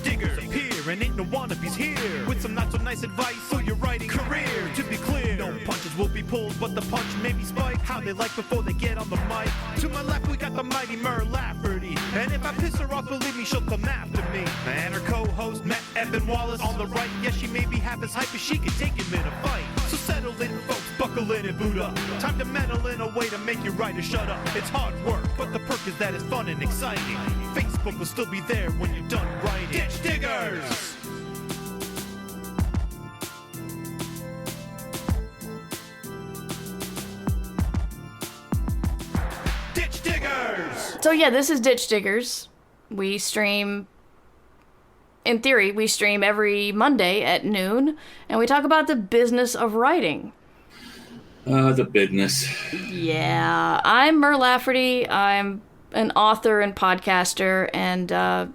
diggers appear, and ain't no wannabes here with some not so nice advice for your writing career. To be clear, no punches will be pulled, but the punch may be spiked how they like before they get on the mic. To my left, we got the mighty Mer Lafferty, and if I piss her off, believe me, she'll come after me. And her co-host, Matt Evan Wallace, on the right. Yes, she may be half as hype as she can take him in a fight. So settle in, folks, buckle in and boot up. Time to meddle in a way to make your writer shut up. It's hard work, but the perk is that it's fun and exciting. Facebook will still be there when you're done writing. Ditch Diggers! Ditch Diggers! So yeah, this is Ditch Diggers. We stream... In theory, we stream every Monday at noon, and we talk about the business of writing. The business. Yeah, I'm Mer Lafferty. I'm an author and podcaster and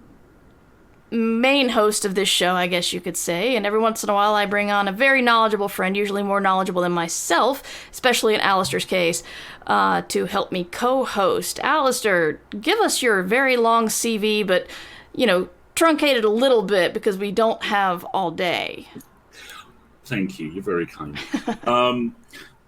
main host of this show, I guess you could say. And every once in a while I bring on a very knowledgeable friend, usually more knowledgeable than myself, especially in Alasdair's case, to help me co-host. Alasdair, give us your very long CV, but, you know, truncated a little bit because we don't have all day. Thank you. You're very kind.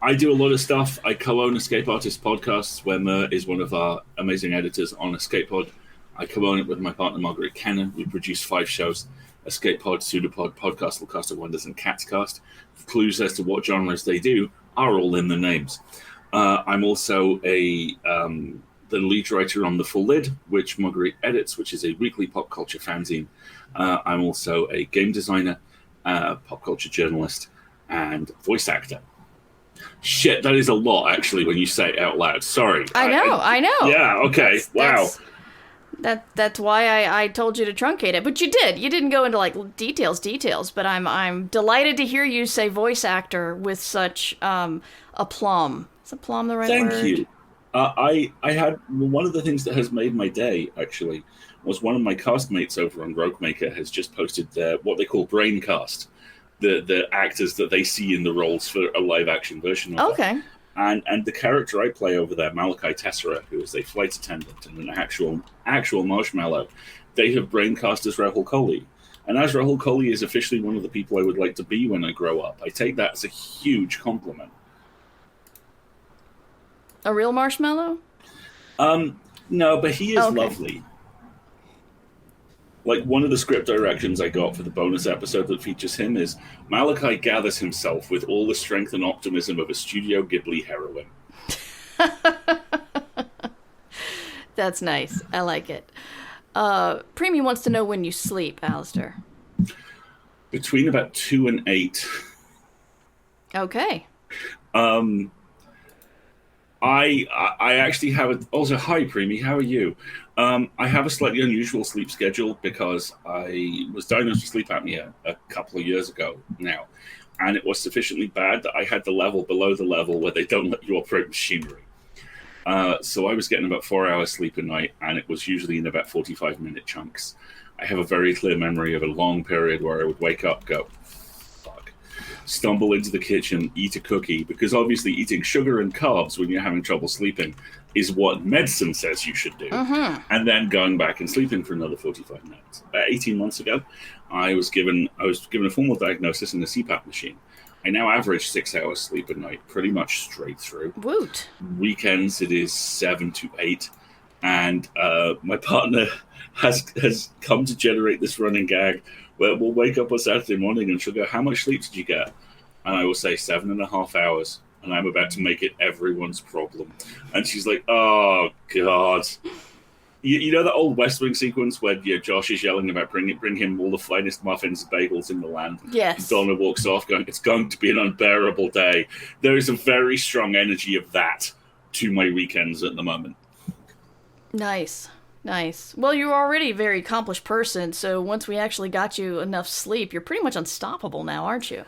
I do a lot of stuff. I co-own Escape Artist Podcasts, where Mer is one of our amazing editors on Escape Pod. I co-own it with my partner, Margaret Cannon. We produce 5 shows: Escape Pod, Pseudopod, Podcastle, Cast of Wonders, and Cats Cast. Clues as to what genres they do are all in the names. I'm also the lead writer on The Full Lid, which Margaret edits, which is a weekly pop culture fanzine. I'm also a game designer, pop culture journalist, and voice actor. Shit, that is a lot, actually, when you say it out loud. Sorry. I know. Yeah, okay, wow. That's why I told you to truncate it. But you did. You didn't go into, like, details. But I'm delighted to hear you say voice actor with such aplomb. Is aplomb the right word? Thank you. I had one of the things that has made my day, actually, was one of my castmates over on Rogue Maker has just posted what they call Braincast, the actors that they see in the roles for a live action version of Okay. it. And the character I play over there, Malachi Tessera, who is a flight attendant and an actual marshmallow, they have Braincast as Rahul Kohli. And as Rahul Kohli is officially one of the people I would like to be when I grow up, I take that as a huge compliment. A real marshmallow? No, but he is okay. lovely. Like, one of the script directions I got for the bonus episode that features him is Malachi gathers himself with all the strength and optimism of a Studio Ghibli heroine. That's nice. I like it. Preemie wants to know when you sleep, Alasdair. Between about 2 and 8. Okay. I actually have also, hi Preemie, how are you? I have a slightly unusual sleep schedule because I was diagnosed with sleep apnea a couple of years ago now, and it was sufficiently bad that I had the level below the level where they don't let you operate machinery. So I was getting about 4 hours sleep a night, and it was usually in about 45-minute chunks. I have a very clear memory of a long period where I would wake up, go, stumble into the kitchen, eat a cookie, because obviously eating sugar and carbs when you're having trouble sleeping is what medicine says you should do. And then going back and sleeping for another 45 minutes. About 18 months ago, I was given a formal diagnosis in a CPAP machine. I now average 6 hours sleep a night, pretty much straight through. Woot. Weekends, it is 7 to 8. And my partner has come to generate this running gag where we'll wake up on Saturday morning and she'll go, how much sleep did you get? And I will say 7.5 hours. And I'm about to make it everyone's problem. And she's like, oh, God. You know that old West Wing sequence where Josh is yelling about bring him all the finest muffins and bagels in the land? Yes. And Donna walks off going, it's going to be an unbearable day. There is a very strong energy of that to my weekends at the moment. Nice. Well, you're already a very accomplished person, so once we actually got you enough sleep, you're pretty much unstoppable now, aren't you?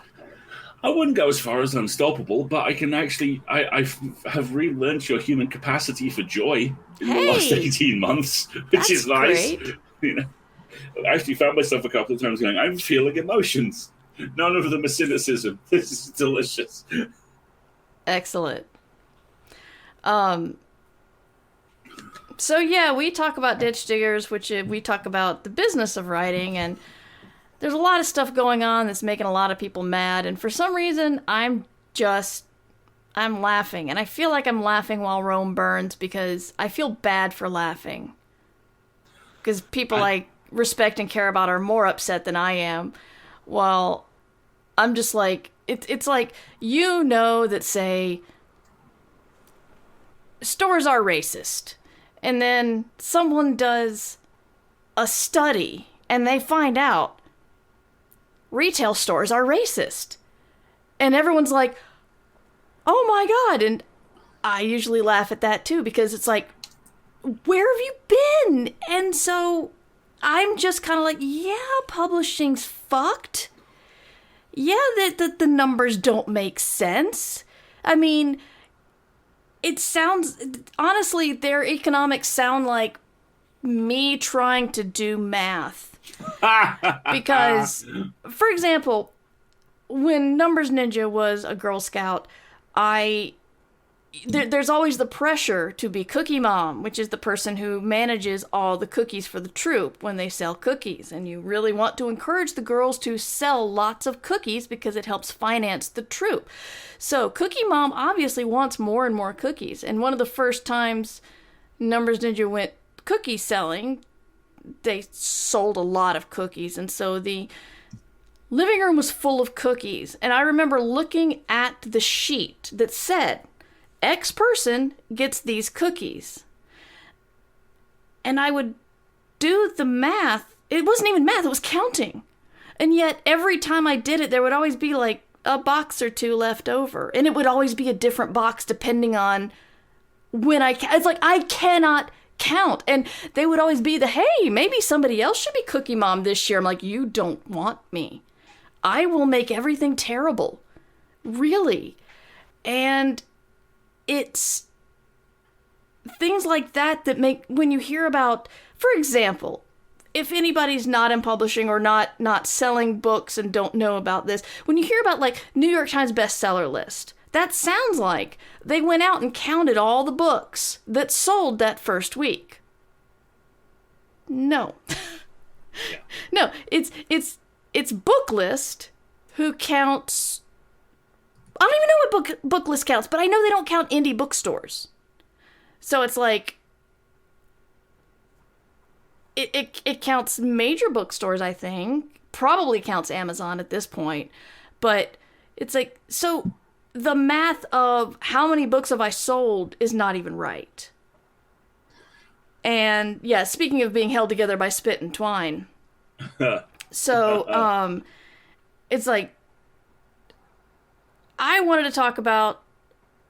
I wouldn't go as far as unstoppable, but I can actually, I have relearned your human capacity for joy in the last 18 months, which is nice. Great. You know, I actually found myself a couple of times going, I'm feeling emotions. None of them are cynicism. This is delicious. Excellent. So yeah, we talk about Ditch Diggers, which we talk about the business of writing, and there's a lot of stuff going on that's making a lot of people mad, and for some reason, I'm laughing, and I feel like I'm laughing while Rome burns because I feel bad for laughing. Because people I respect and care about are more upset than I am. Well, I'm just like, it's like, that say, stores are racist. And then someone does a study and they find out retail stores are racist. And everyone's like, oh my God. And I usually laugh at that too, because it's like, where have you been? And so I'm just kind of like, yeah, publishing's fucked. Yeah, the numbers don't make sense. I mean, it sounds, honestly, their economics sound like me trying to do math. Because, for example, when Numbers Ninja was a Girl Scout, there's always the pressure to be Cookie Mom, which is the person who manages all the cookies for the troop when they sell cookies. And you really want to encourage the girls to sell lots of cookies because it helps finance the troop. So Cookie Mom obviously wants more and more cookies. And one of the first times Numbers Ninja went cookie selling, they sold a lot of cookies. And so the living room was full of cookies. And I remember looking at the sheet that said, X person gets these cookies. And I would do the math. It wasn't even math, it was counting. And yet every time I did it, there would always be like a box or two left over. And it would always be a different box depending on when it's like, I cannot count. And they would always be hey, maybe somebody else should be Cookie Mom this year. I'm like, you don't want me. I will make everything terrible. Really. And it's things like that make, when you hear about, for example, if anybody's not in publishing or not selling books and don't know about this, when you hear about like New York Times bestseller list, that sounds like they went out and counted all the books that sold that first week. No. Yeah. No, it's book list who counts. I don't even know what book list counts, but I know they don't count indie bookstores. So it's like it counts major bookstores, I think. Probably counts Amazon at this point. But it's like, so the math of how many books have I sold is not even right. And yeah, speaking of being held together by spit and twine. So it's like, I wanted to talk about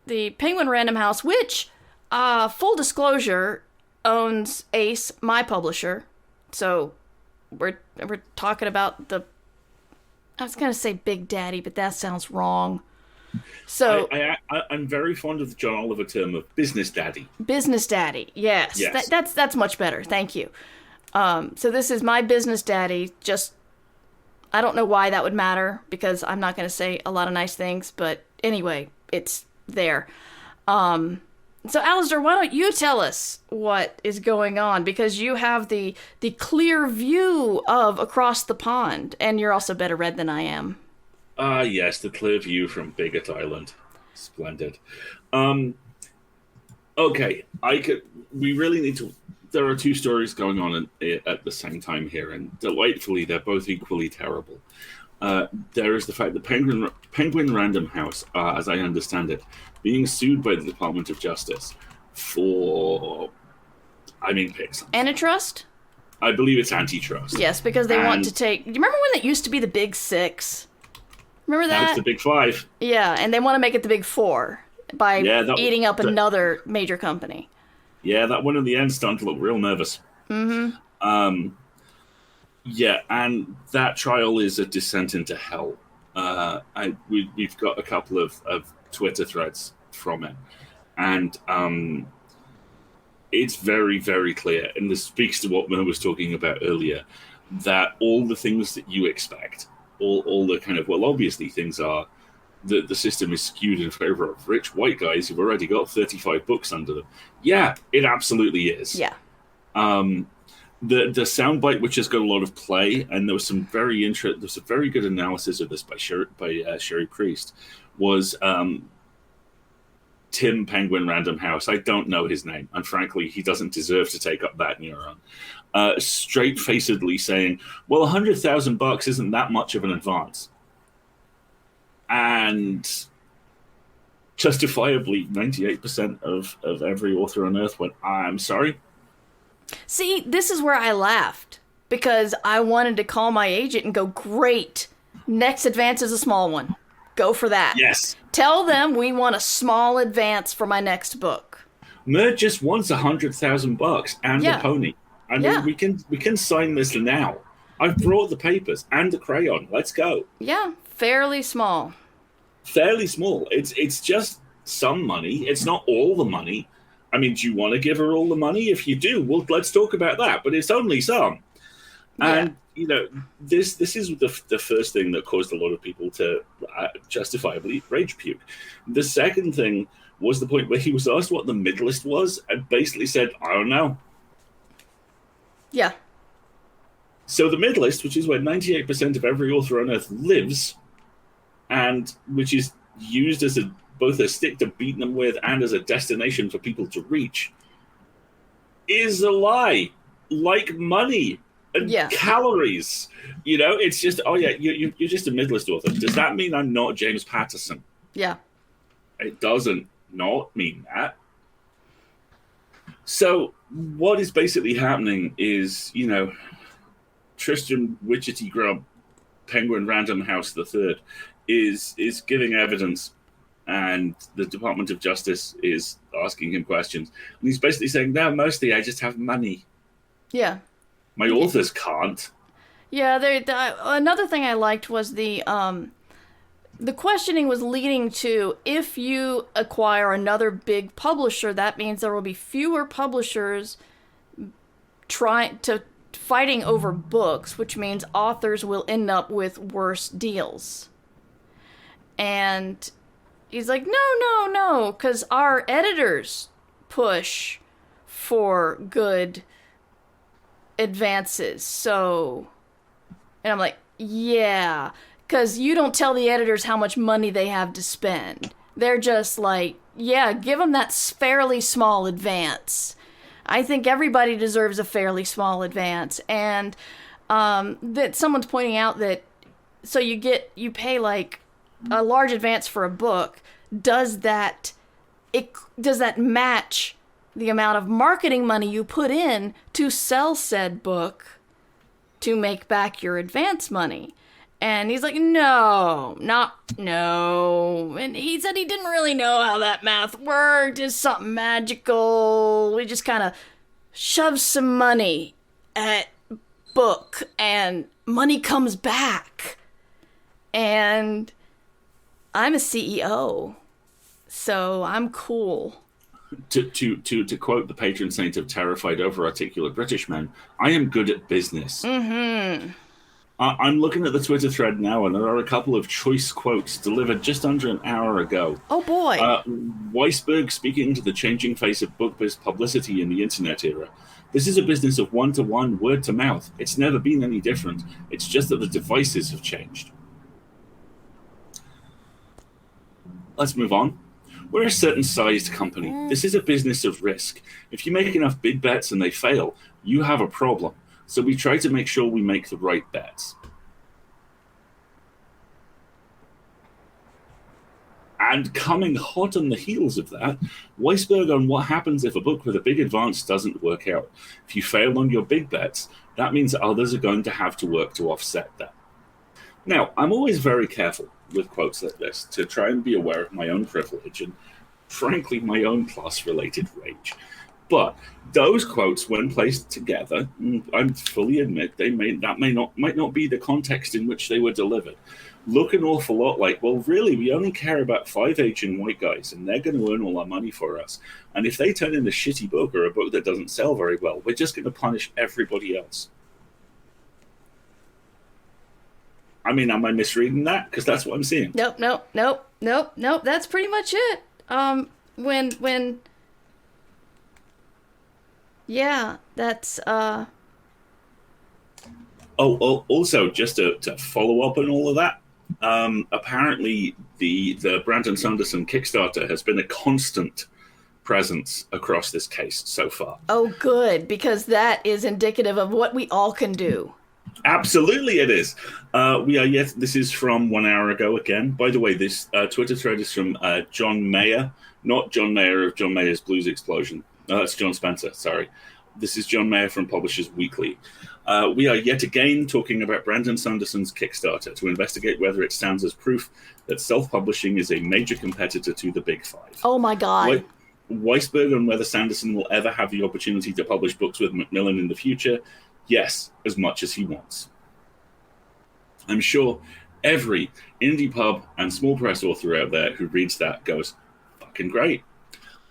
the Penguin Random House, which, full disclosure, owns Ace, my publisher. So we're talking about I was going to say Big Daddy, but that sounds wrong. So I'm very fond of the John Oliver term of business daddy. Business daddy, yes. That's much better. Thank you. So this is my business daddy. Just, I don't know why that would matter, because I'm not going to say a lot of nice things, but anyway, it's there. So Alasdair, why don't you tell us what is going on, because you have the clear view of across the pond, and you're also better read than I am. Yes, the clear view from Bigot Island. Splendid. Okay, we really need to. There are two stories going on at the same time here, and delightfully, they're both equally terrible. There is the fact that Penguin Random House, as I understand it, being sued by the Department of Justice for, pick something. Antitrust? I believe it's antitrust. Yes, because they want to take. Do you remember when it used to be the Big Six? Remember that? Now it's the Big Five. Yeah, and they want to make it the Big Four by eating up another major company. Yeah, that one in the end started to look real nervous. Mm-hmm. Yeah, and that trial is a descent into hell. We've got a couple of Twitter threads from it, and it's very, very clear, and this speaks to what Mo was talking about earlier, that all the things that you expect, all the kind of, well, obviously things are the system is skewed in favor of rich white guys who've already got 35 books under them. Yeah, it absolutely is. Yeah. The soundbite, which has got a lot of play, and there was some there's a very good analysis of this by Sherry Priest, was Tim Penguin Random House. I don't know his name, and frankly, he doesn't deserve to take up that neuron. Straight-facedly saying, well, $100,000 isn't that much of an advance. And justifiably, 98% of every author on Earth went, I'm sorry? See, this is where I laughed, because I wanted to call my agent and go, great, next advance is a small one. Go for that. Yes. Tell them we want a small advance for my next book. Nerd just wants $100,000 and a pony. I mean, we can sign this now. I've brought the papers and the crayon. Let's go. Yeah, fairly small. Fairly small. It's just some money. It's not all the money. I mean, do you want to give her all the money? If you do, well, let's talk about that. But it's only some. And, you know, this is the first thing that caused a lot of people to justifiably rage puke. The second thing was the point where he was asked what the mid list was and basically said, I don't know. Yeah. So the mid list, which is where 98% of every author on Earth lives, and which is used as both a stick to beat them with and as a destination for people to reach, is a lie. Like money and calories. You know, it's just, you're just a mid-list author. Does that mean I'm not James Patterson? Yeah. It doesn't not mean that. So what is basically happening is, you know, Tristan Widgety Grubb, Penguin Random House III, is giving evidence, and the Department of Justice is asking him questions. And he's basically saying, no, mostly I just have money. Yeah. My authors can't. Yeah, another thing I liked was the questioning was leading to, if you acquire another big publisher, that means there will be fewer publishers fighting over books, which means authors will end up with worse deals. And he's like, no, because our editors push for good advances. So, and I'm like, yeah, because you don't tell the editors how much money they have to spend. They're just like, yeah, give them that fairly small advance. I think everybody deserves a fairly small advance. And that someone's pointing out that, so you pay like a large advance for a book. Does that match the amount of marketing money you put in to sell said book to make back your advance money? And he's like, no. And he said he didn't really know how that math worked. It's something magical. We just kind of shove some money at book and money comes back. And I'm a CEO, so I'm cool. To quote the patron saint of terrified, over-articulate British men, I am good at business. Mm-hmm. I'm looking at the Twitter thread now, and there are a couple of choice quotes delivered just under an hour ago. Oh, boy. Weisberg speaking to the changing face of book biz publicity in the internet era. This is a business of one-to-one, word-to-mouth. It's never been any different. It's just that the devices have changed. Let's move on. We're a certain sized company. This is a business of risk. If you make enough big bets and they fail, you have a problem. So we try to make sure we make the right bets. And coming hot on the heels of that, Weisberg on what happens if a book with a big advance doesn't work out. If you fail on your big bets, that means others are going to have to work to offset that. Now, I'm always very careful with quotes like this to try and be aware of my own privilege and, frankly, my own class-related rage. But those quotes, when placed together, I fully admit might not be the context in which they were delivered. Look an awful lot like, well, really, we only care about 5 aging white guys, and they're going to earn all our money for us. And if they turn in a shitty book or a book that doesn't sell very well, we're just going to punish everybody else. I mean, am I misreading that? Because that's what I'm seeing. Nope. That's pretty much it. Yeah, that's, Oh, also, just to follow up on all of that, apparently the Brandon Sanderson Kickstarter has been a constant presence across this case so far. Oh, good, because that is indicative of what we all can do. Absolutely, it is. This is from 1 hour ago again. By the way, this Twitter thread is from John Mayer, not John Mayer of John Mayer's Blues Explosion. No, that's John Spencer, sorry. This is John Mayer from Publishers Weekly. We are yet again talking about Brandon Sanderson's Kickstarter to investigate whether it stands as proof that self-publishing is a major competitor to the Big Five. Oh my God. Weisberg on whether Sanderson will ever have the opportunity to publish books with Macmillan in the future. Yes, as much as he wants. I'm sure every indie pub and small press author out there who reads that goes, fucking great.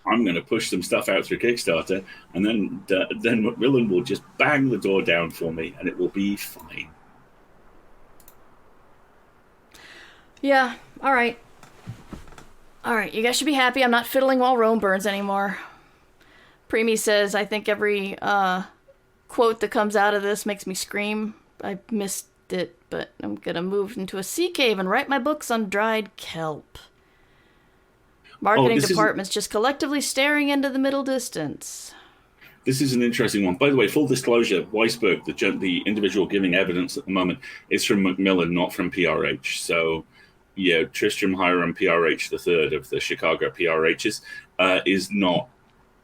I'm going to push some stuff out through Kickstarter, and then Macmillan will just bang the door down for me, and it will be fine. Yeah, all right. All right, you guys should be happy I'm not fiddling while Rome burns anymore. Preemie says, I think every quote that comes out of this makes me scream. I missed it, but I'm going to move into a sea cave and write my books on dried kelp. Marketing departments just collectively staring into the middle distance. This is an interesting one. By the way, full disclosure, Weisberg, the individual giving evidence at the moment, is from Macmillan, not from PRH. So, yeah, Tristram Hiram PRH, the third of the Chicago PRHs, is not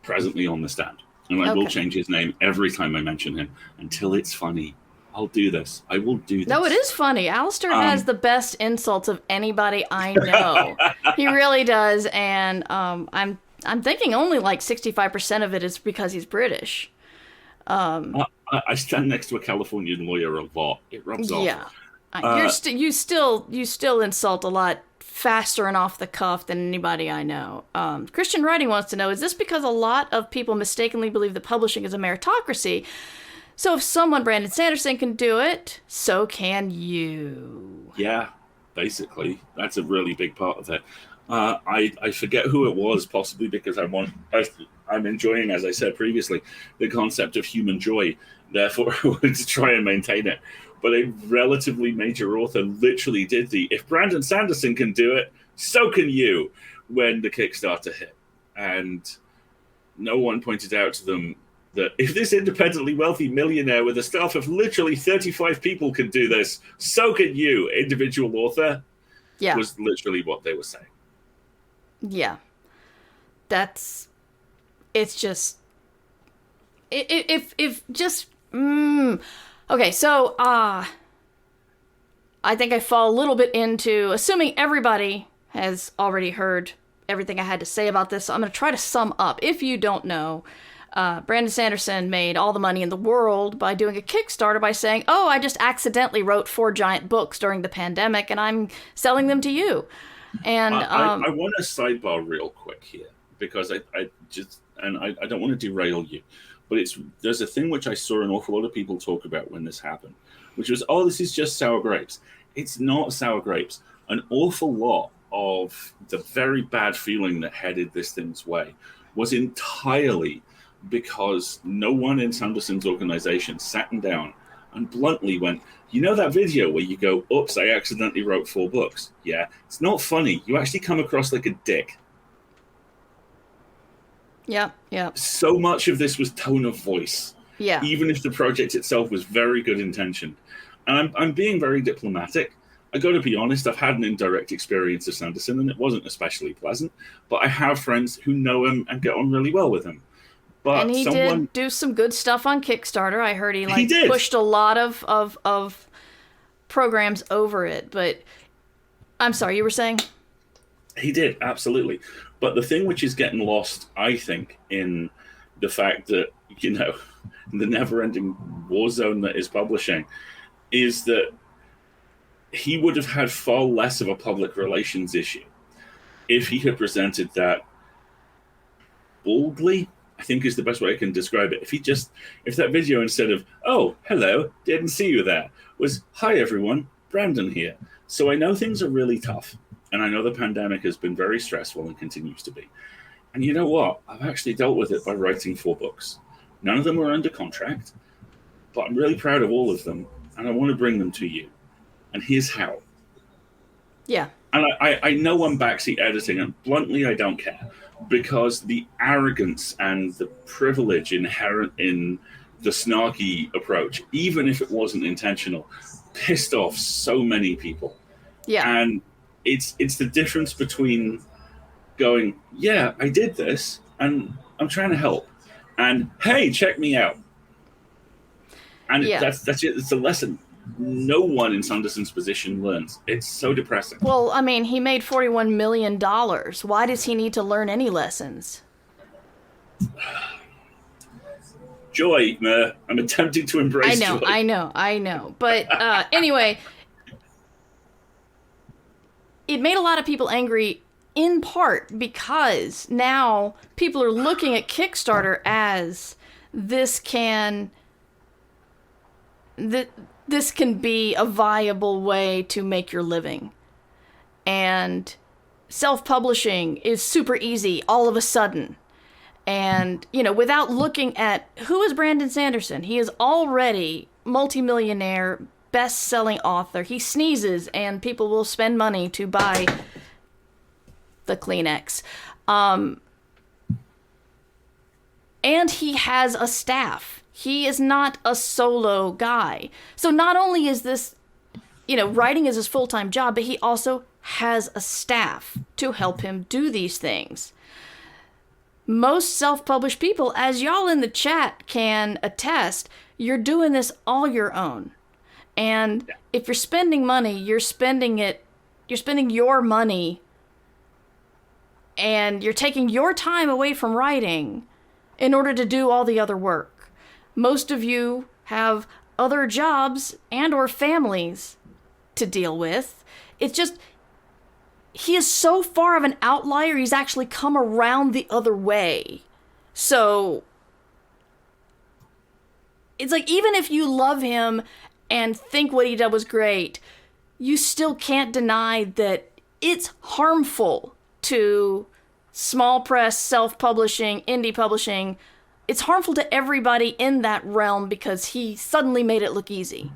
presently on the stand. And I will change his name every time I mention him until it's funny. I'll do this. I will do this. No, it is funny. Alasdair has the best insults of anybody I know. He really does, and I'm thinking only like 65% of it is because he's British. I stand next to a Californian lawyer a lot. It rubs off. Yeah, you still insult a lot faster and off the cuff than anybody I know. Christian Writing wants to know: is this because a lot of people mistakenly believe that publishing is a meritocracy? So if someone, Brandon Sanderson, can do it, so can you. Yeah, basically. That's a really big part of it. I forget who it was, possibly because I'm enjoying, as I said previously, the concept of human joy. Therefore, I wanted to try and maintain it. But a relatively major author literally did if Brandon Sanderson can do it, so can you, when the Kickstarter hit. And no one pointed out to them that if this independently wealthy millionaire with a staff of literally 35 people can do this, so can you, individual author. Yeah. Was literally what they were saying. Yeah. It's just... Okay, so, I think I fall a little bit into... Assuming everybody has already heard everything I had to say about this, so I'm going to try to sum up. If you don't know... Brandon Sanderson made all the money in the world by doing a Kickstarter by saying, oh, I just accidentally wrote 4 giant books during the pandemic and I'm selling them to you. And I want to sidebar real quick here because I don't want to derail you, but there's a thing which I saw an awful lot of people talk about when this happened, which was, oh, this is just sour grapes. It's not sour grapes. An awful lot of the very bad feeling that headed this thing's way was entirely because no one in Sanderson's organization sat him down and bluntly went, you know that video where you go, oops, I accidentally wrote 4 books. Yeah, it's not funny. You actually come across like a dick. Yeah. So much of this was tone of voice. Yeah. Even if the project itself was very good intentioned. And I'm being very diplomatic. I got to be honest, I've had an indirect experience of Sanderson and it wasn't especially pleasant, but I have friends who know him and get on really well with him. But and he did do some good stuff on Kickstarter. I heard he pushed a lot of programs over it. But I'm sorry, you were saying? He did, absolutely. But the thing which is getting lost, I think, in the fact that, the never-ending war zone that is publishing, is that he would have had far less of a public relations issue if he had presented that boldly, I think is the best way I can describe it. If that video, instead of, oh, hello, didn't see you there, was, hi everyone, Brandon here. So I know things are really tough, and I know the pandemic has been very stressful and continues to be. And you know what? I've actually dealt with it by writing 4 books. None of them are under contract, but I'm really proud of all of them, and I want to bring them to you. And here's how. Yeah. And I know I'm backseat editing, and bluntly, I don't care, because the arrogance and the privilege inherent in the snarky approach, even if it wasn't intentional, pissed off so many people. Yeah. And it's the difference between going, yeah, I did this, and I'm trying to help, and hey, check me out. And that's it. It's a lesson no one in Sanderson's position learns. It's so depressing. Well, I mean, he made $41 million. Why does he need to learn any lessons? Joy, I'm attempting to embrace joy. I know. But anyway, it made a lot of people angry, in part because now people are looking at Kickstarter as this can be a viable way to make your living. And self-publishing is super easy all of a sudden. And, without looking at who is Brandon Sanderson, he is already multimillionaire, best-selling author. He sneezes and people will spend money to buy the Kleenex. And he has a staff. He is not a solo guy. So not only is this, writing is his full-time job, but he also has a staff to help him do these things. Most self-published people, as y'all in the chat can attest, you're doing this all your own. And if you're spending money, you're spending your money, and you're taking your time away from writing in order to do all the other work. Most of you have other jobs and or families to deal with. It's just, he is so far of an outlier, he's actually come around the other way. So, it's like, even if you love him and think what he did was great, you still can't deny that it's harmful to small press, self-publishing, indie publishing. It's harmful to everybody in that realm because he suddenly made it look easy.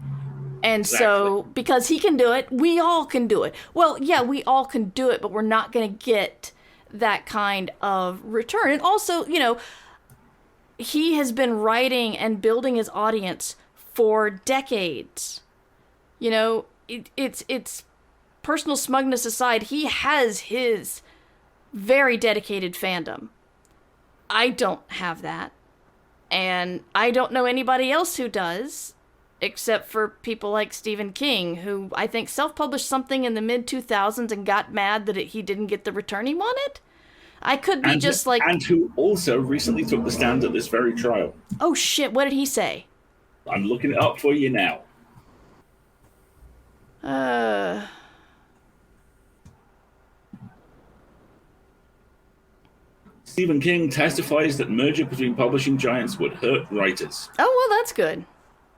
And so, because he can do it, we all can do it. Well, yeah, we all can do it, but we're not going to get that kind of return. And also, he has been writing and building his audience for decades. It's personal smugness aside, he has his very dedicated fandom. I don't have that. And I don't know anybody else who does, except for people like Stephen King, who I think self-published something in the mid-2000s and got mad that he didn't get the return he wanted. I could be And who also recently took the stand at this very trial. Oh shit, what did he say? I'm looking it up for you now. Stephen King testifies that merger between publishing giants would hurt writers. Oh, well, that's good.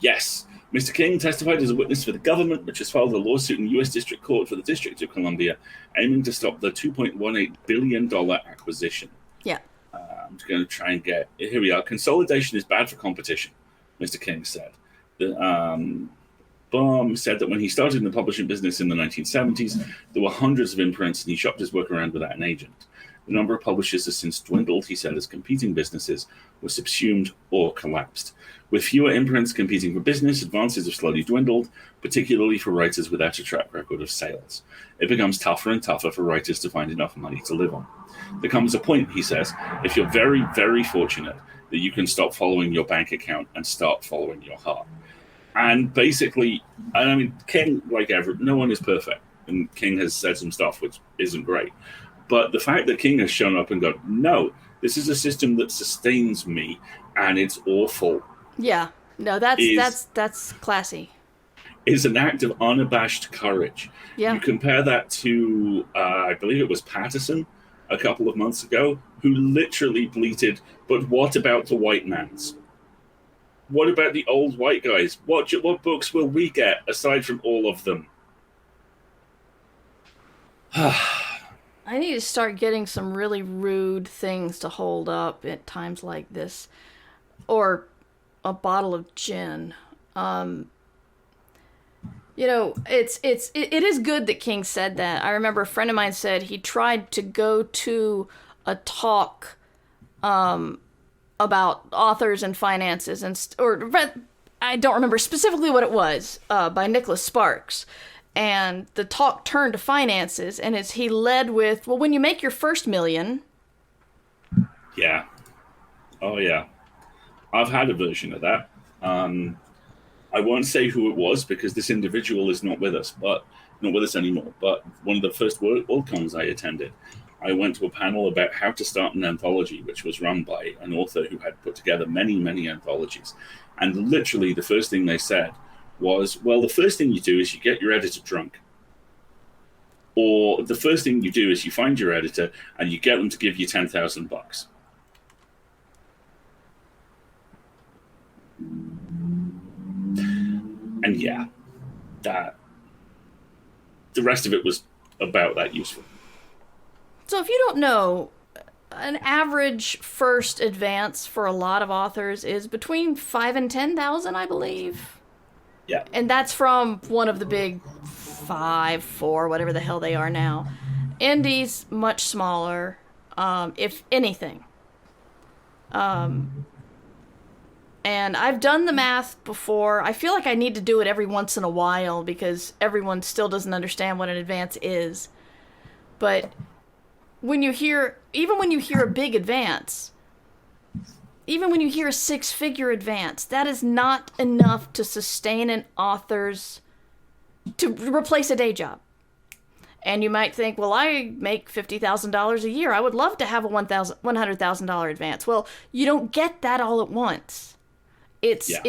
Yes. Mr. King testified as a witness for the government, which has filed a lawsuit in U.S. District Court for the District of Columbia, aiming to stop the $2.18 billion acquisition. Yeah. I'm just going to try and get... Here we are. Consolidation is bad for competition, Mr. King said. Baum said that when he started in the publishing business in the 1970s, there were hundreds of imprints, and he shopped his work around without an agent. The number of publishers has since dwindled, he said, as competing businesses were subsumed or collapsed. With fewer imprints competing for business, advances have slowly dwindled, particularly for writers without a track record of sales. It becomes tougher and tougher for writers to find enough money to live on. There comes a point, he says, if you're very, very fortunate, that you can stop following your bank account and start following your heart. And basically, I mean, King, no one is perfect. And King has said some stuff which isn't great. But the fact that King has shown up and gone, no, this is a system that sustains me, and it's awful. Yeah, no, that's classy. Is an act of unabashed courage. Yeah. You compare that to, I believe it was Patterson a couple of months ago, who literally bleated, but what about the white mans? What about the old white guys? What books will we get aside from all of them? I need to start getting some really rude things to hold up at times like this. Or a bottle of gin. It is good that King said that. I remember a friend of mine said he tried to go to a talk about authors and finances, I don't remember specifically what it was, by Nicholas Sparks. And the talk turned to finances, and he led with, well, when you make your first million. Yeah. Oh, yeah. I've had a version of that. I won't say who it was because this individual is not with us anymore. But one of the first WorldCons I attended, I went to a panel about how to start an anthology, which was run by an author who had put together many, many anthologies. And literally the first thing they said was, well, the first thing you do is you get your editor drunk. Or the first thing you do is you find your editor and you get them to give you $10,000. And yeah, the rest of it was about that useful. So if you don't know, an average first advance for a lot of authors is between 5 and 10,000, I believe. Yeah. And that's from one of the big 5, 4, whatever the hell they are now. Indies, much smaller, if anything. And I've done the math before. I feel like I need to do it every once in a while because everyone still doesn't understand what an advance is. But when you hear a big advance, even when you hear a 6-figure advance, that is not enough to sustain an author's, to replace a day job. And you might think, well, I make $50,000 a year. I would love to have a $100,000 advance. Well, you don't get that all at once. It's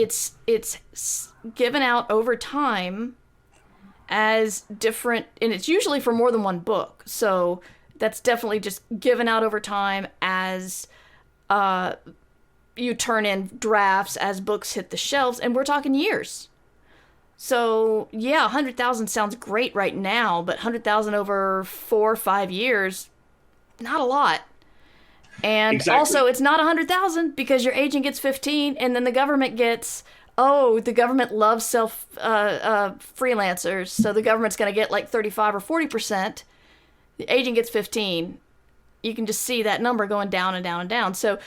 given out over time as different, and it's usually for more than one book. So that's definitely just given out over time as you turn in drafts, as books hit the shelves, and we're talking years. So yeah, 100,000 sounds great right now, but 100,000 over 4 or 5 years, not a lot. And exactly. Also, it's not 100,000 because your agent gets 15, and then the government gets, the government loves freelancers, so the government's going to get like 35 or 40%. The agent gets 15. You can just see that number going down and down and down. So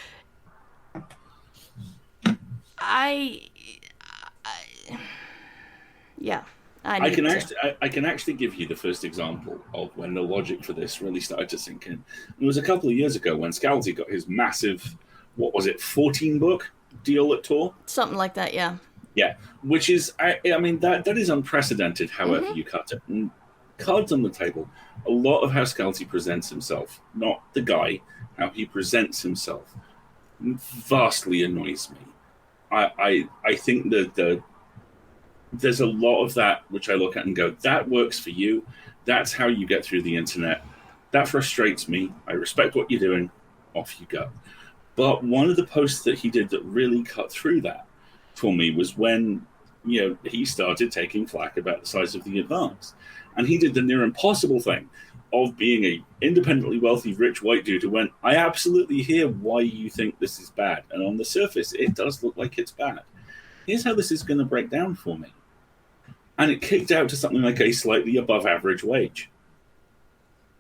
I can actually give you the first example of when the logic for this really started to sink in. It was a couple of years ago when Scalzi got his massive, 14-book deal at Tor? Something like that, yeah. Yeah, which is, that is unprecedented, however you cut it. And cards on the table, a lot of how Scalzi presents himself, not the guy, how he presents himself, vastly annoys me. I think that there's a lot of that which I look at and go, that works for you. That's how you get through the internet. That frustrates me. I respect what you're doing. Off you go. But one of the posts that he did that really cut through that for me was when, he started taking flack about the size of the advance. And he did the near impossible thing of being a independently wealthy, rich white dude who went, I absolutely hear why you think this is bad. And on the surface, it does look like it's bad. Here's how this is going to break down for me. And it kicked out to something like a slightly above average wage.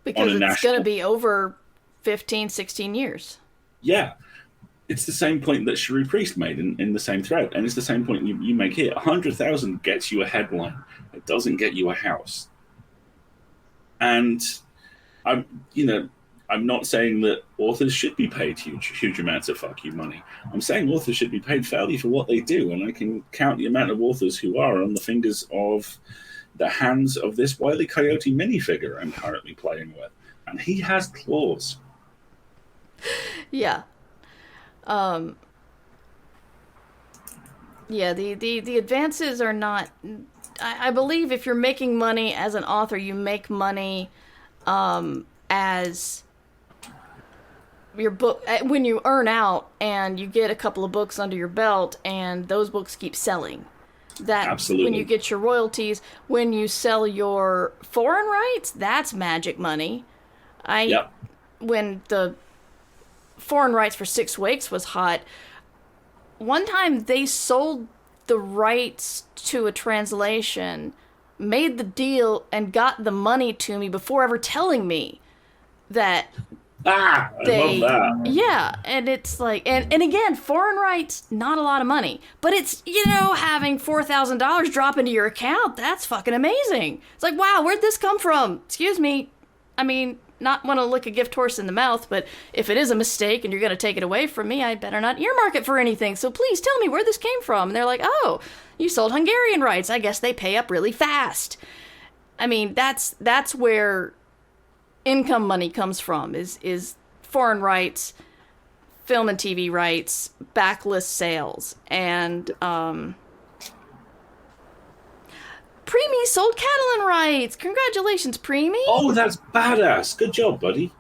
Because it's going to be over 15, 16 years. Yeah. It's the same point that Cherie Priest made in the same thread. And it's the same point you make here. 100,000 gets you a headline. It doesn't get you a house. And I'm not saying that authors should be paid huge amounts of fuck you money. I'm saying authors should be paid fairly for what they do, and I can count the amount of authors who are on the fingers of the hands of this Wile E. Coyote minifigure I'm currently playing with, and he has claws. Yeah. The advances are not. I believe if you're making money as an author, you make money as your book when you earn out and you get a couple of books under your belt and those books keep selling. That Absolutely. when you get your royalties, when you sell your foreign rights, that's magic money. Yep. When the foreign rights for 6 Weeks was hot, one time they sold the rights to a translation, made the deal, and got the money to me before ever telling me that I love that. Yeah, and it's like, and again, foreign rights, not a lot of money, but it's, having $4,000 drop into your account, that's fucking amazing. It's like, wow, where'd this come from? Excuse me, I mean, not want to lick a gift horse in the mouth, but if it is a mistake and you're going to take it away from me, I better not earmark it for anything, so please tell me where this came from. And they're like, oh, you sold Hungarian rights, I guess they pay up really fast. I mean, that's where income money comes from, is foreign rights, film and TV rights, backlist sales, and Preemie sold Catalan rights. Congratulations, Preemie. Oh, that's badass. Good job, buddy.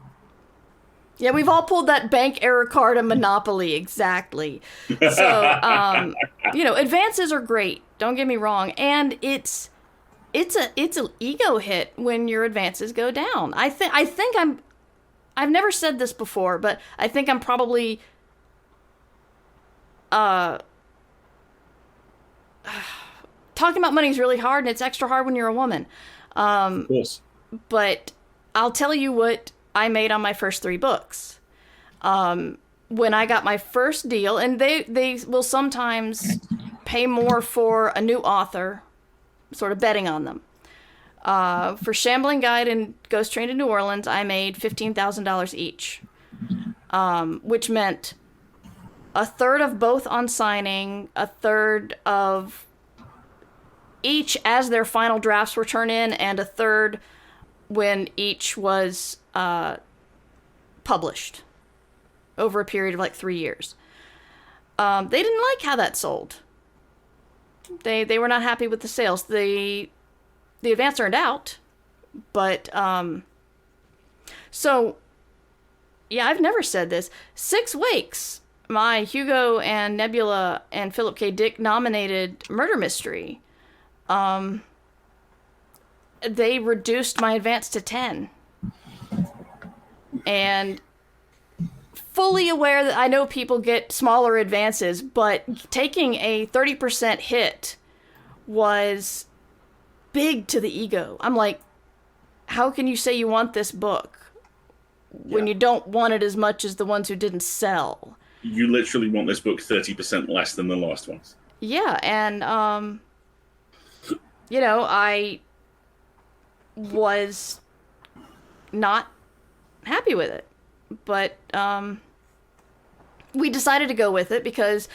Yeah, we've all pulled that bank error card of Monopoly, exactly. So, advances are great. Don't get me wrong, and it's an ego hit when your advances go down. I've never said this before, but I think I'm probably talking about money is really hard, and it's extra hard when you're a woman. Of course. But I'll tell you what I made on my first 3 books. When I got my first deal, and they will sometimes pay more for a new author, sort of betting on them. For Shambling Guide and Ghost Train to New Orleans, I made $15,000 each, which meant a third of both on signing, a third of each as their final drafts were turned in, and a third when each was published over a period of like 3 years. They didn't like how that sold. They were not happy with the sales. The advance earned out, but so yeah, I've never said this. 6 Weeks, my Hugo and Nebula and Philip K. Dick nominated murder mystery. They reduced my advance to 10, and fully aware that I know people get smaller advances, but taking a 30% hit was big to the ego. I'm like, how can you say you want this book when you don't want it as much as the ones who didn't sell? You literally want this book 30% less than the last ones. Yeah, and I was not happy with it, but we decided to go with it because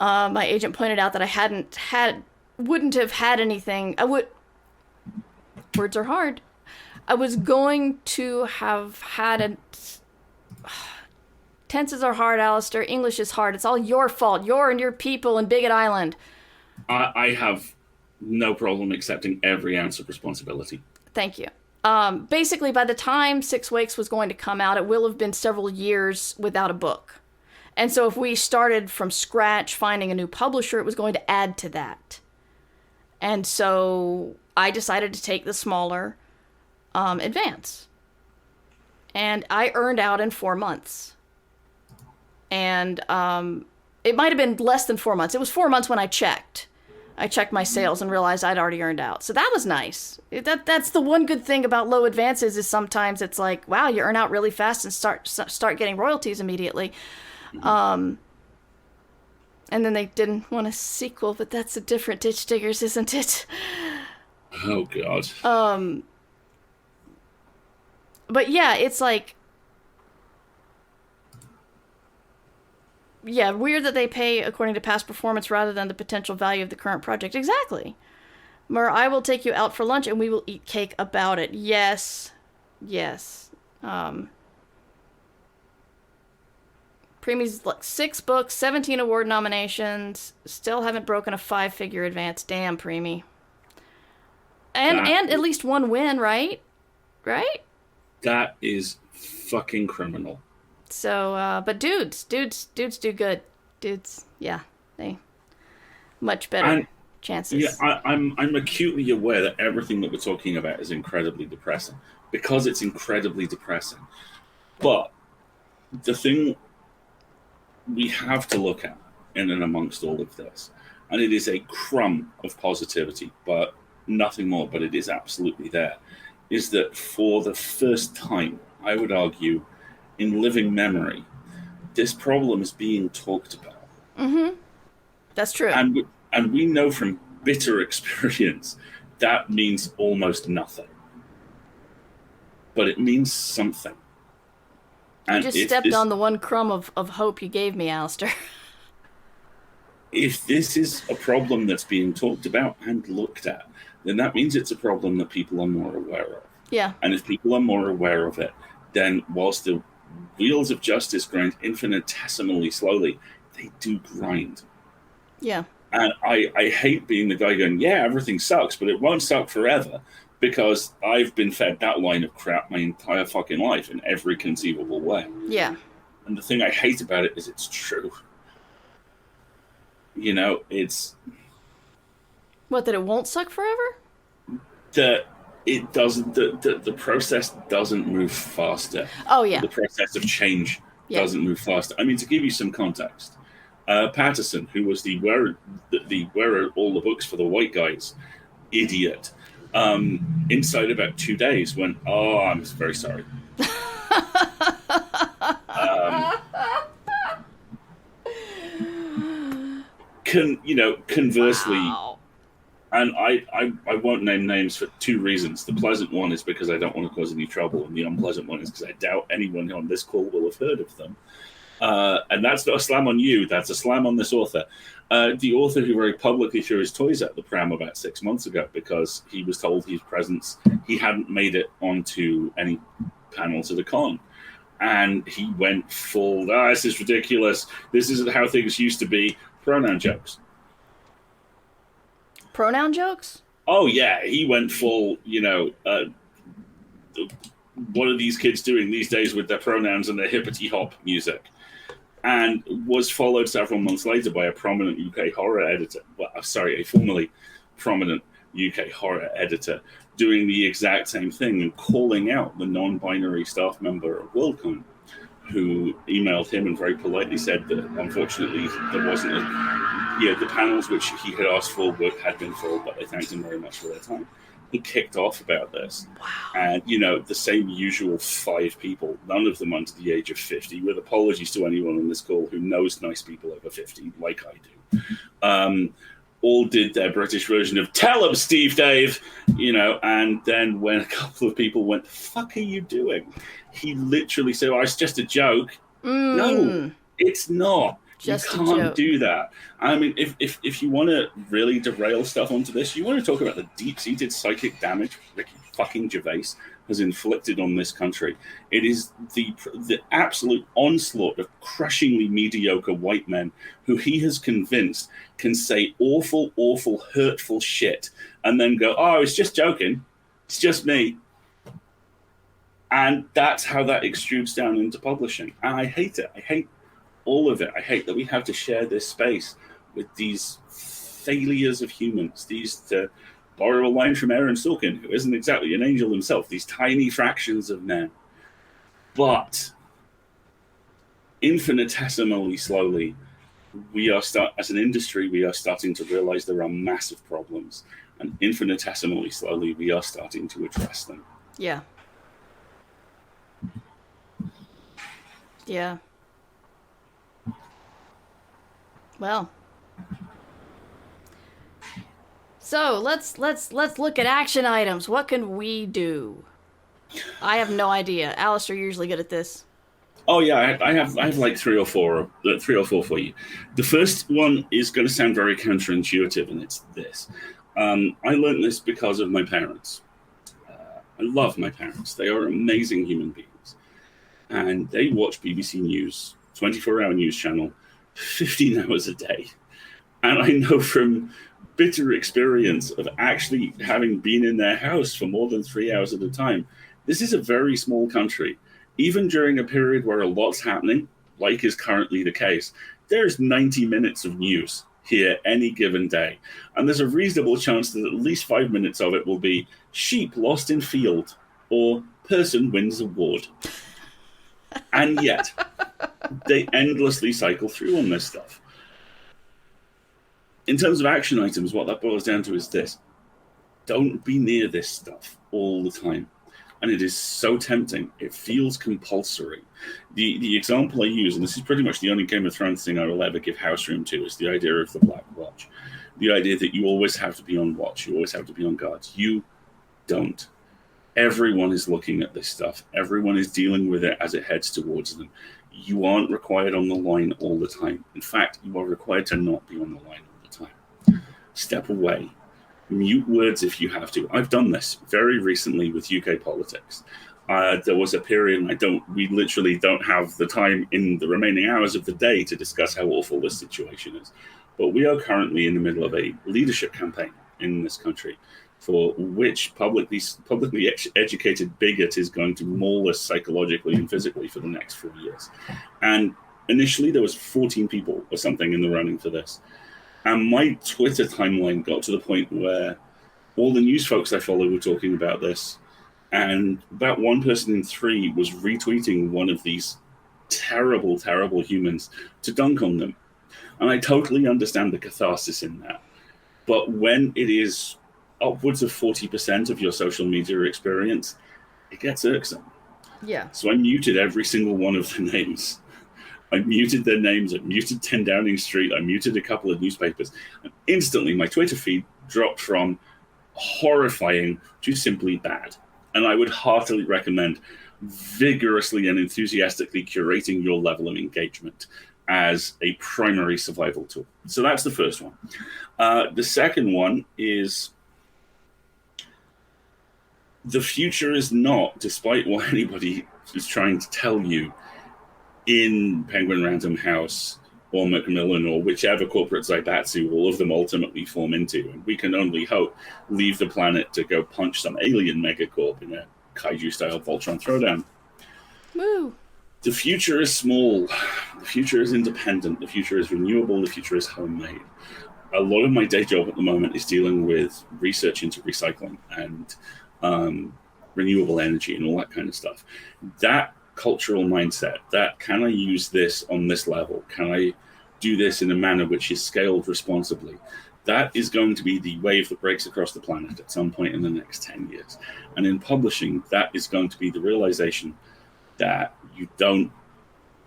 my agent pointed out that I wouldn't have had anything. Words are hard. I was going to have had tenses are hard, Alasdair. English is hard. It's all your fault. Your and your people in Bigot Island. I have no problem accepting every ounce of responsibility. Thank you. Basically, by the time 6 Weeks was going to come out, it will have been several years without a book. And so if we started from scratch finding a new publisher, it was going to add to that. And so I decided to take the smaller advance. And I earned out in 4 months. And it might have been less than 4 months. It was 4 months when I checked. I checked my sales and realized I'd already earned out. So that was nice. That's the one good thing about low advances is sometimes it's like, wow, you earn out really fast and start getting royalties immediately. And then they didn't want a sequel, but that's a different Ditch Diggers, isn't it? Oh, God. But yeah, it's like, yeah, weird that they pay according to past performance rather than the potential value of the current project. Exactly. Mur, I will take you out for lunch and we will eat cake about it. Yes. Yes. Preemie's 6 books, 17 award nominations. Still haven't broken a 5-figure advance. Damn, Preemie. And at least 1 win, right? Right? That is fucking criminal. So, but dudes do good. Dudes, yeah, they much better. And chances. Yeah, I'm acutely aware that everything that we're talking about is incredibly depressing because it's incredibly depressing. But the thing we have to look at in and amongst all of this, and it is a crumb of positivity, but nothing more, but it is absolutely there, is that for the first time, I would argue, in living memory, this problem is being talked about. Mm-hmm. That's true. And we know from bitter experience that means almost nothing. But it means something. And you just stepped on the one crumb of hope you gave me, Alasdair. If this is a problem that's being talked about and looked at, then that means it's a problem that people are more aware of. Yeah. And if people are more aware of it, then whilst the wheels of justice grind infinitesimally slowly, they do grind. Yeah. And I hate being the guy going, yeah, everything sucks, but it won't suck forever, because I've been fed that line of crap my entire fucking life in every conceivable way. Yeah. And the thing I hate about it is it's true. You know, it's... What, that it won't suck forever? That it doesn't... The process doesn't move faster. Oh, yeah. The process of change doesn't move faster. I mean, to give you some context, Patterson, who was the wearer all the books for the white guys, idiot, inside about 2 days went, oh, I'm very sorry. Conversely, wow. and I won't name names for two reasons. The pleasant one is because I don't want to cause any trouble, and the unpleasant one is because I doubt anyone on this call will have heard of them. And that's not a slam on you, that's a slam on this author. The author who very publicly threw his toys at the pram about 6 months ago because he was told his presence, he hadn't made it onto any panels at a con. And he went full, this is ridiculous, this isn't how things used to be, pronoun jokes. Pronoun jokes? Oh, yeah, he went full, what are these kids doing these days with their pronouns and their hippity-hop music? And was followed several months later by a prominent UK horror editor. A formerly prominent UK horror editor doing the exact same thing and calling out the non-binary staff member of WorldCon, who emailed him and very politely said that unfortunately there wasn't the panels which he had asked for had been full, but they thanked him very much for their time. He kicked off about this. Wow. And, the same usual 5 people, none of them under the age of 50, with apologies to anyone on this call who knows nice people over 50, like I do, all did their British version of, tell him, Steve Dave, and then when a couple of people went, the fuck are you doing? He literally said, it's just a joke. No, it's not. Just you can't do that. I mean, if you want to really derail stuff onto this, you want to talk about the deep-seated psychic damage Ricky fucking Gervais has inflicted on this country. It is the absolute onslaught of crushingly mediocre white men who he has convinced can say awful, awful, hurtful shit and then go, oh, it's just joking. It's just me. And that's how that extrudes down into publishing. And I hate it. I hate all of it. I hate that we have to share this space with these failures of humans, to borrow a line from Aaron Sorkin, who isn't exactly an angel himself, these tiny fractions of men. But infinitesimally slowly, as an industry, we are starting to realize there are massive problems, and infinitesimally slowly, we are starting to address them. Yeah. Yeah. Well, so let's look at action items. What can we do? I have no idea. Alasdair, you're usually good at this. Oh yeah, I have like three or four for you. The first one is going to sound very counterintuitive, and it's this. I learned this because of my parents. I love my parents. They are amazing human beings, and they watch BBC News, 24-hour news channel, 15 hours a day. And I know from bitter experience of actually having been in their house for more than 3 hours at a time, this is a very small country. Even during a period where a lot's happening, like is currently the case, there's 90 minutes of news here any given day. And there's a reasonable chance that at least 5 minutes of it will be sheep lost in field or person wins award. And yet, they endlessly cycle through on this stuff. In terms of action items, what that boils down to is this. Don't be near this stuff all the time. And it is so tempting. It feels compulsory. The example I use, and this is pretty much the only Game of Thrones thing I will ever give house room to, is the idea of the Black Watch. The idea that you always have to be on watch. You always have to be on guard. You don't. Everyone is looking at this stuff. Everyone is dealing with it as it heads towards them. You aren't required on the line all the time. In fact, you are required to not be on the line all the time. Step away. Mute words if you have to. I've done this very recently with UK politics. There was a period, we literally don't have the time in the remaining hours of the day to discuss how awful this situation is. But we are currently in the middle of a leadership campaign in this country for which publicly educated bigot is going to maul us psychologically and physically for the next 4 years. And initially there was 14 people or something in the running for this. And my Twitter timeline got to the point where all the news folks I follow were talking about this, and about 1 person in 3 was retweeting one of these terrible, terrible humans to dunk on them. And I totally understand the catharsis in that. But when it is upwards of 40% of your social media experience, it gets irksome. Yeah. So I muted every single one of the names. I muted their names. I muted 10 Downing Street. I muted a couple of newspapers. And instantly, my Twitter feed dropped from horrifying to simply bad. And I would heartily recommend vigorously and enthusiastically curating your level of engagement as a primary survival tool. So that's the first one. The second one is the future is not, despite what anybody is trying to tell you, in Penguin Random House or Macmillan or whichever corporate Zaibatsu all of them ultimately form into. And we can only hope leave the planet to go punch some alien megacorp in a kaiju-style Voltron throwdown. Woo! The future is small. The future is independent. The future is renewable. The future is homemade. A lot of my day job at the moment is dealing with research into recycling and renewable energy and all that kind of stuff. That cultural mindset, that can I use this on this level? Can I do this in a manner which is scaled responsibly? That is going to be the wave that breaks across the planet at some point in the next 10 years. And in publishing, that is going to be the realization that you don't,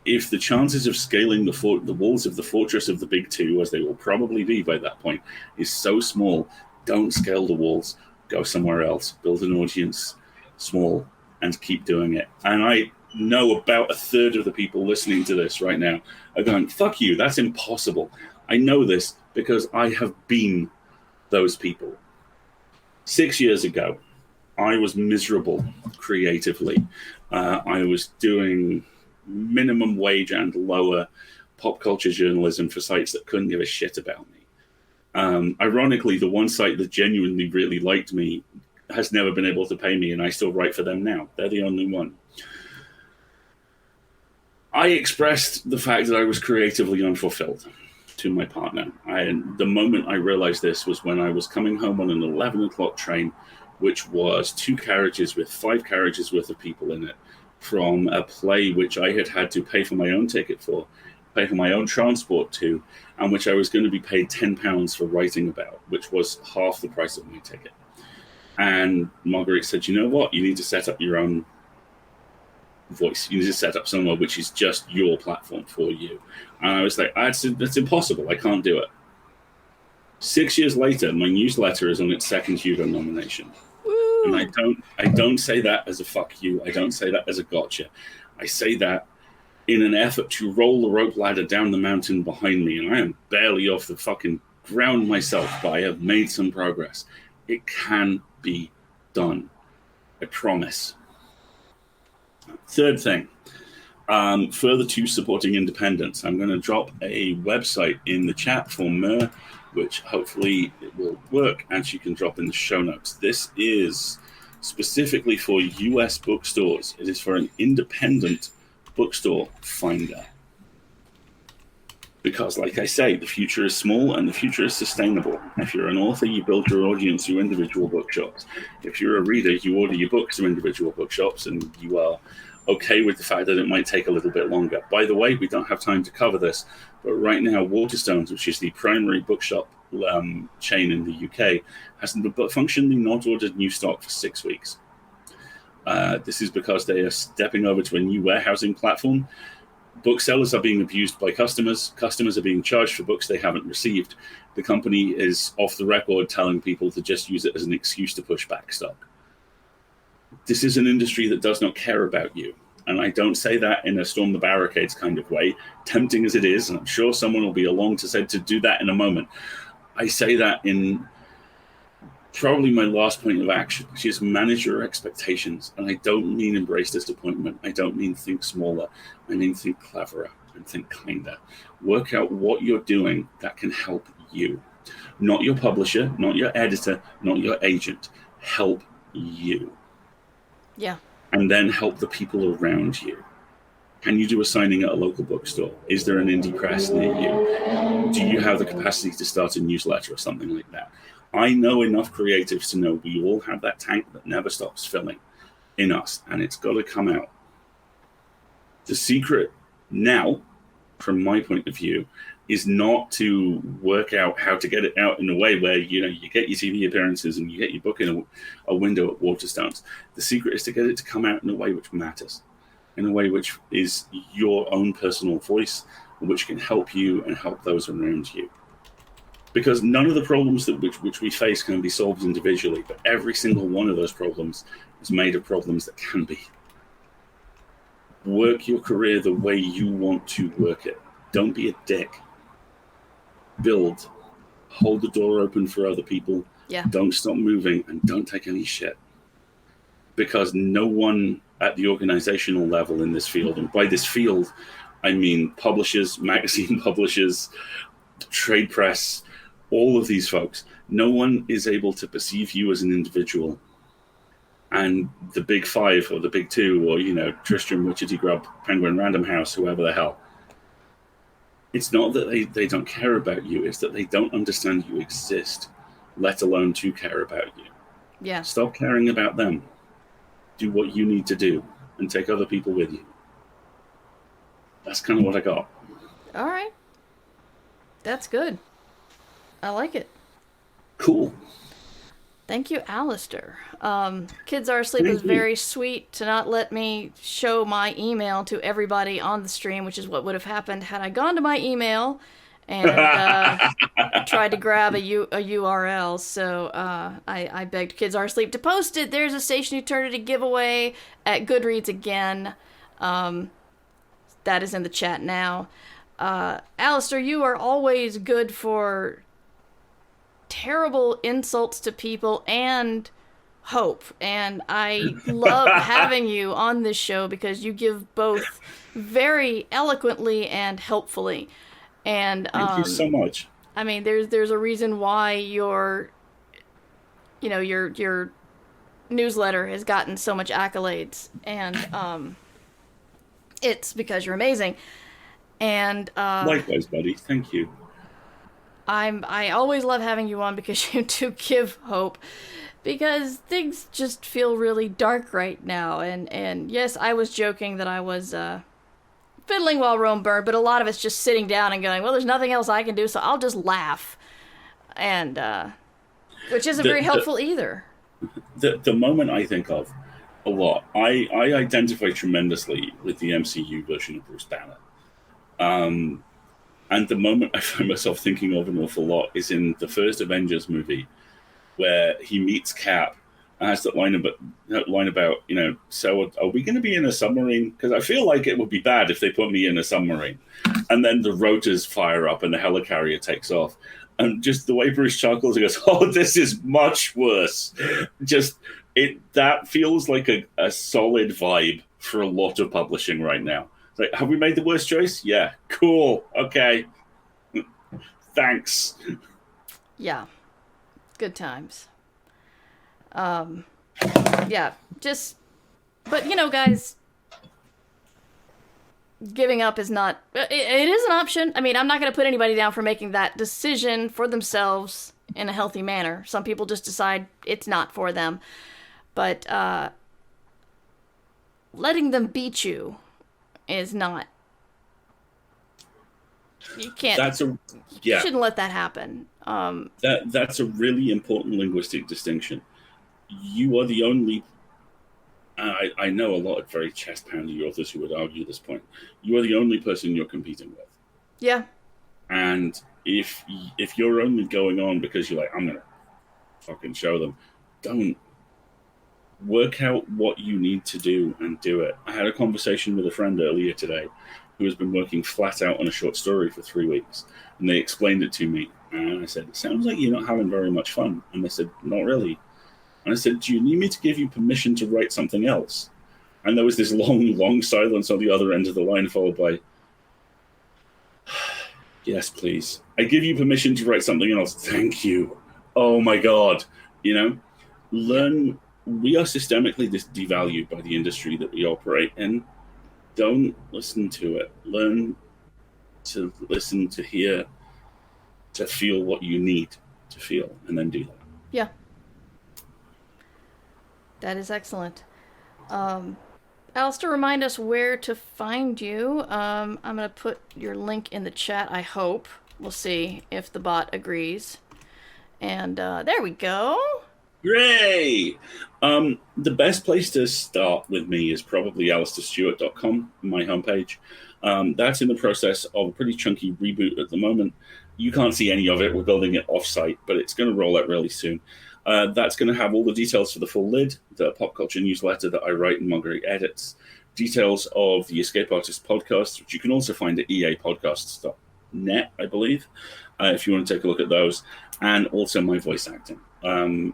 if the chances of scaling the walls of the fortress of the big two, as they will probably be by that point, is so small, don't scale the walls. Go somewhere else, build an audience, small, and keep doing it. And I know about a third of the people listening to this right now are going, fuck you, that's impossible. I know this because I have been those people. 6 years ago, I was miserable creatively. I was doing minimum wage and lower pop culture journalism for sites that couldn't give a shit about me. Ironically, the one site that genuinely really liked me has never been able to pay me, and I still write for them now. They're the only one. I expressed the fact that I was creatively unfulfilled to my partner. The moment I realized this was when I was coming home on an 11 o'clock train, which was 2 carriages with 5 carriages worth of people in it, from a play which I had to pay for my own ticket for, pay for my own transport to, and which I was going to be paid £10 for writing about, which was half the price of my ticket. And Marguerite said, you know what? You need to set up your own voice. You need to set up somewhere which is just your platform for you. And I was like, that's impossible. I can't do it. 6 years later, my newsletter is on its 2nd Hugo nomination. Woo! And I don't say that as a fuck you. I don't say that as a gotcha. I say that in an effort to roll the rope ladder down the mountain behind me. And I am barely off the fucking ground myself, but I have made some progress. It can be done. I promise. Third thing, further to supporting independence, I'm going to drop a website in the chat for Mer, which hopefully it will work, and she can drop in the show notes. This is specifically for US bookstores. It is for an independent bookstore finder. Because, like I say, the future is small and the future is sustainable. If you're an author, you build your audience through individual bookshops. If you're a reader, you order your books through individual bookshops, and you are okay with the fact that it might take a little bit longer. By the way, we don't have time to cover this, but right now, Waterstones, which is the primary bookshop chain in the UK, has functionally not ordered new stock for 6 weeks. This is because they are stepping over to a new warehousing platform. Booksellers are being abused by customers. Customers are being charged for books they haven't received. The company is off the record telling people to just use it as an excuse to push back stock. This is an industry that does not care about you. And I don't say that in a storm the barricades kind of way, tempting as it is, and I'm sure someone will be along to do that in a moment. I say that in probably my last point of action, which is manage your expectations. And I don't mean embrace disappointment. I don't mean think smaller. I mean think cleverer and think kinder. Work out what you're doing that can help you. Not your publisher, not your editor, not your agent. Help you. Yeah. And then help the people around you. Can you do a signing at a local bookstore? Is there an indie press near you? Do you have the capacity to start a newsletter or something like that? I know enough creatives to know we all have that tank that never stops filling in us, and it's got to come out. The secret now, from my point of view, is not to work out how to get it out in a way where, you get your TV appearances and you get your book in a window at Waterstones. The secret is to get it to come out in a way which matters, in a way which is your own personal voice, which can help you and help those around you. Because none of the problems which we face can be solved individually, but every single one of those problems is made of problems that can be. Work your career the way you want to work it. Don't be a dick. Build. Hold the door open for other people. Yeah. Don't stop moving, and don't take any shit. Because no one at the organizational level in this field, and by this field, I mean publishers, magazine publishers, trade press, all of these folks, no one is able to perceive you as an individual. And the big five or the big two, or, Tristram, Witchetty Grub, Penguin Random House, whoever the hell. It's not that they don't care about you, it's that they don't understand you exist, let alone to care about you. Yeah. Stop caring about them. Do what you need to do and take other people with you. That's kind of what I got. All right. That's good. I like it. Cool. Thank you, Alasdair. Kids Are Asleep was very sweet to not let me show my email to everybody on the stream, which is what would have happened had I gone to my email and tried to grab a URL. So I begged Kids Are Asleep to post it. There's a Station Eternity giveaway at Goodreads again. That is in the chat now. Alasdair, you are always good for terrible insults to people and hope, and I love having you on this show because you give both very eloquently and helpfully. And thank you so much. I mean, there's a reason why your newsletter has gotten so much accolades, and it's because you're amazing. And likewise, buddy. Thank you. I always love having you on because you do give hope, because things just feel really dark right now. And yes, I was joking that I was fiddling while Rome burned, but a lot of it's just sitting down and going, well, there's nothing else I can do, so I'll just laugh, and which isn't very helpful either. The moment I think of a lot, I identify tremendously with the MCU version of Bruce Banner. And the moment I find myself thinking of an awful lot is in the first Avengers movie, where he meets Cap and has that line about, so are we going to be in a submarine? Because I feel like it would be bad if they put me in a submarine. And then the rotors fire up and the helicarrier takes off. And just the way Bruce chuckles, he goes, oh, this is much worse. That feels like a solid vibe for a lot of publishing right now. Like, have we made the worst choice? Yeah. Cool. Okay. Thanks. Yeah. Good times. Yeah. But, guys, giving up is not... It is an option. I mean, I'm not going to put anybody down for making that decision for themselves in a healthy manner. Some people just decide it's not for them. But letting them beat you is not... You can't... You shouldn't let that happen. That's a really important linguistic distinction. You are the only... I know a lot of very chest-pounding authors who would argue this point. You are the only person you're competing with. Yeah. And if you're only going on because you're like, I'm going to fucking show them, don't. Work out what you need to do and do it. I had a conversation with a friend earlier today who has been working flat out on a short story for 3 weeks. And they explained it to me. And I said, it sounds like you're not having very much fun. And they said, not really. And I said, do you need me to give you permission to write something else? And there was this long, long silence on the other end of the line, followed by, yes, please. I give you permission to write something else. Thank you. Oh, my God. Learn. We are systemically devalued by the industry that we operate in. Don't listen to it. Learn to listen, to hear, to feel what you need to feel, and then do that. Yeah. That is excellent. Alasdair, remind us where to find you. I'm going to put your link in the chat, I hope. We'll see if the bot agrees. And there we go. Hooray! The best place to start with me is probably alasdairstuart.com, my homepage. That's in the process of a pretty chunky reboot at the moment. You can't see any of it. We're building it off-site, but it's going to roll out really soon. That's going to have all the details for the full lid, the pop culture newsletter that I write and Marguerite edits, details of the Escape Artist podcast, which you can also find at eapodcasts.net, I believe, if you want to take a look at those, and also my voice acting.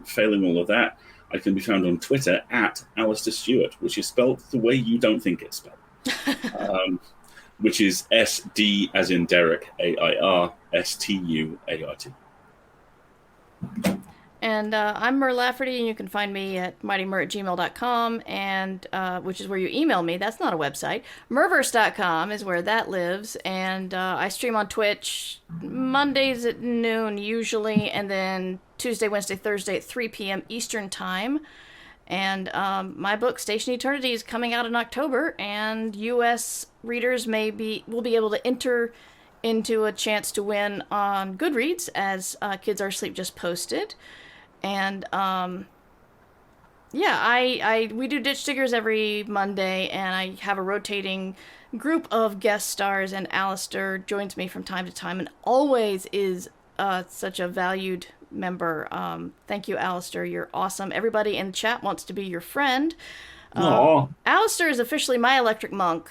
Failing all of that, I can be found on Twitter at Alasdair Stuart, which is spelled the way you don't think it's spelled, which is SD as in Derek, AIRSTUART. And I'm Mer Lafferty, and you can find me at mightymur@gmail.com, and which is where you email me. That's not a website. Merverse.com is where that lives, and I stream on Twitch Mondays at noon usually, and then Tuesday, Wednesday, Thursday at 3 p.m. Eastern Time. And my book, Station Eternity, is coming out in October, and U.S. readers will be able to enter into a chance to win on Goodreads, as Kids Are Asleep just posted. And we do Ditch Diggers every Monday, and I have a rotating group of guest stars, and Alasdair joins me from time to time, and always is such a valued member. Thank you, Alasdair. You're awesome. Everybody in the chat wants to be your friend. Alasdair is officially my electric monk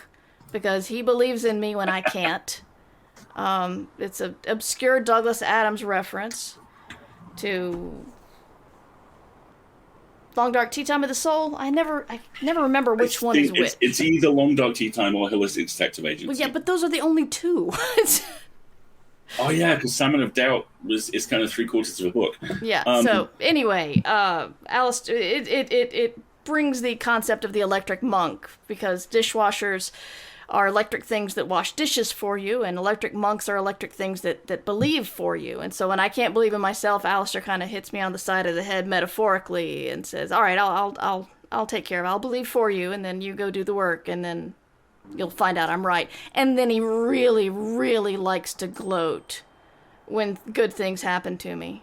because he believes in me when I can't. It's an obscure Douglas Adams reference to Long Dark Tea Time of the Soul. I never remember which one is which. It's either Long Dark Tea Time or Holistic Detective Agency. Well, yeah, but those are the only two. Oh yeah, because Salmon of Doubt is kind of 3/4 of a book. Yeah. So anyway, Alasdair, it brings the concept of the electric monk, because dishwashers are electric things that wash dishes for you, and electric monks are electric things that believe for you. And so when I can't believe in myself, Alasdair kind of hits me on the side of the head metaphorically and says, "All right, I'll take care of it. I'll believe for you, and then you go do the work, and then you'll find out I'm right." And then he really, really likes to gloat when good things happen to me.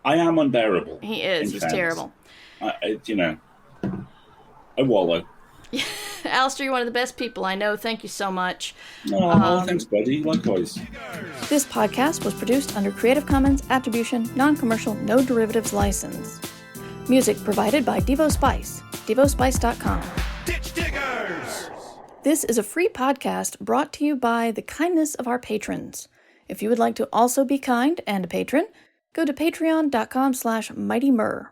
I am unbearable. He is. He's terrible. I wallow. Alasdair, you're one of the best people I know. Thank you so much. Oh, thanks, buddy. Likewise. This podcast was produced under Creative Commons Attribution, Non-Commercial, No Derivatives License. Music provided by Devo Spice, devospice.com. Ditch Diggers! This is a free podcast brought to you by the kindness of our patrons. If you would like to also be kind and a patron, go to patreon.com/mightymur.